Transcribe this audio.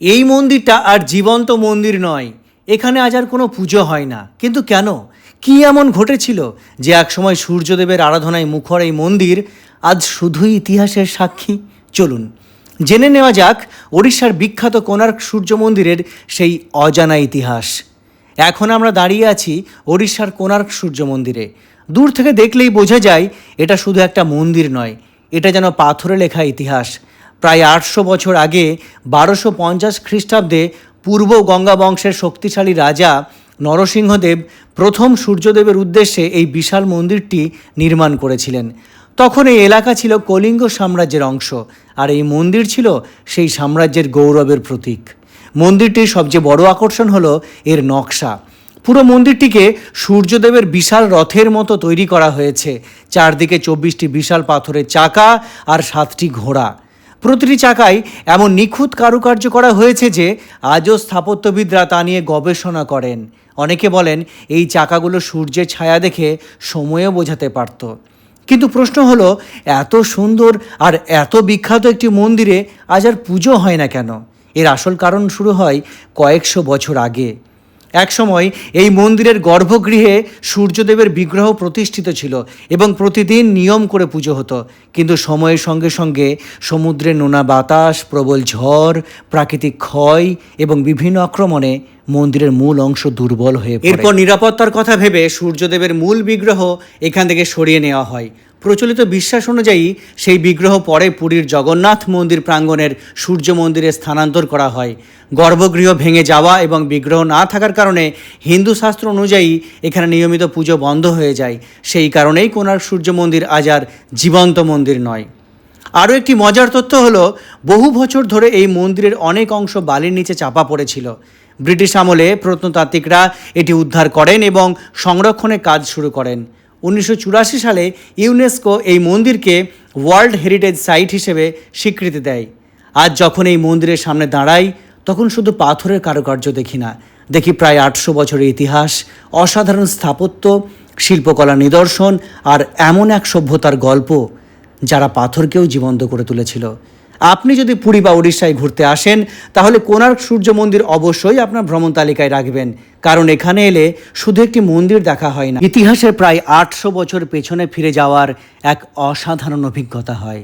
এই মন্দিরটা আর জীবন্ত মন্দির নয়। এখানে আজ আর কোনো পুজো হয় না। কিন্তু কেন, কি এমন ঘটেছিল যে একসময় সূর্যদেবের আরাধনায় মুখর এই মন্দির আজ শুধুই ইতিহাসের সাক্ষী? চলুন জেনে নেওয়া যাক ওড়িশার বিখ্যাত কোণার্ক সূর্য মন্দিরের সেই অজানা ইতিহাস। এখন আমরা দাঁড়িয়ে আছি ওড়িশার কোণার্ক সূর্য মন্দিরে। দূর থেকে দেখলেই বোঝা যায় এটা শুধু একটা মন্দির নয়, এটা যেন পাথরে লেখা ইতিহাস। প্রায় 800 বছর আগে 1250 খ্রিস্টাব্দে পূর্ব গঙ্গা বংশের শক্তিশালী রাজা নরসিংহদেব প্রথম সূর্যদেবের উদ্দেশ্যে এই বিশাল মন্দিরটি নির্মাণ করেছিলেন। তখন এই এলাকা ছিল কলিঙ্গ সাম্রাজ্যের অংশ, আর এই মন্দির ছিল সেই সাম্রাজ্যের গৌরবের প্রতীক। মন্দিরটির সবচেয়ে বড় আকর্ষণ হলো এর নকশা। পুরো মন্দিরটিকে সূর্যদেবের বিশাল রথের মতো তৈরি করা হয়েছে। চারদিকে 24টি বিশাল পাথরের চাকা আর 7টি ঘোড়া। প্রতিটি চাকায় এমন নিখুঁত কারুকার্য করা হয়েছে যে আজও স্থাপত্যবিদরা তা নিয়ে গবেষণা করেন। অনেকে বলেন এই চাকাগুলো সূর্যের ছায়া দেখে সময়ও বোঝাতে পারত। কিন্তু প্রশ্ন হলো, এত সুন্দর আর এত বিখ্যাত একটি মন্দিরে আজ আর পুজো হয় না কেন? এর আসল কারণ শুরু হয় কয়েকশো বছর আগে। একসময় এই মন্দিরের গর্ভগৃহে সূর্যদেবের বিগ্রহ প্রতিষ্ঠিত ছিল এবং প্রতিদিন নিয়ম করে পুজো হতো। কিন্তু সময়ের সঙ্গে সঙ্গে সমুদ্রের নোনা বাতাস, প্রবল ঝড়, প্রাকৃতিক ক্ষয় এবং বিভিন্ন আক্রমণে মন্দিরের মূল অংশ দুর্বল হয়ে পড়ে। এরপর নিরাপত্তার কথা ভেবে সূর্যদেবের মূল বিগ্রহ এখান থেকে সরিয়ে নেওয়া হয়। প্রচলিত বিশ্বাস অনুযায়ী সেই বিগ্রহ পরে পুরীর জগন্নাথ মন্দির প্রাঙ্গণের সূর্য মন্দিরে স্থানান্তর করা হয়। গর্ভগৃহ ভেঙে যাওয়া এবং বিগ্রহ না থাকার কারণে হিন্দু শাস্ত্র অনুযায়ী এখানে নিয়মিত পুজো বন্ধ হয়ে যায়। সেই কারণেই কোণার্ক সূর্য মন্দির আজ আর জীবন্ত মন্দির নয়। আরও একটি মজার তথ্য হলো, বহু বছর ধরে এই মন্দিরের অনেক অংশ বালির নিচে চাপা পড়েছিল। ব্রিটিশ আমলে প্রত্নতাত্ত্বিকরা এটি উদ্ধার করেন এবং সংরক্ষণের কাজ শুরু করেন। 1984 সালে ইউনেস্কো এই মন্দিরকে ওয়ার্ল্ড হেরিটেজ সাইট হিসেবে স্বীকৃতি দেয়। আজ যখন এই মন্দিরের সামনে দাঁড়াই, তখন শুধু পাথরের কারুকার্য দেখি না, দেখি প্রায় 800 বছরের ইতিহাস, অসাধারণ স্থাপত্য, শিল্পকলা নিদর্শন আর এমন এক সভ্যতার গল্প যারা পাথরকেও জীবন্ত করে তুলেছিল। আপনি যদি পুরী বা উড়িষ্যায় ঘুরতে আসেন, তাহলে কোণার্ক সূর্য মন্দির অবশ্যই আপনার ভ্রমণ তালিকায় রাখবেন, কারণ এখানে এলে শুধু একটি মন্দির দেখা হয় না, ইতিহাসের প্রায় 800 বছর পেছনে ফিরে যাওয়ার এক অসাধারণ অভিজ্ঞতা হয়।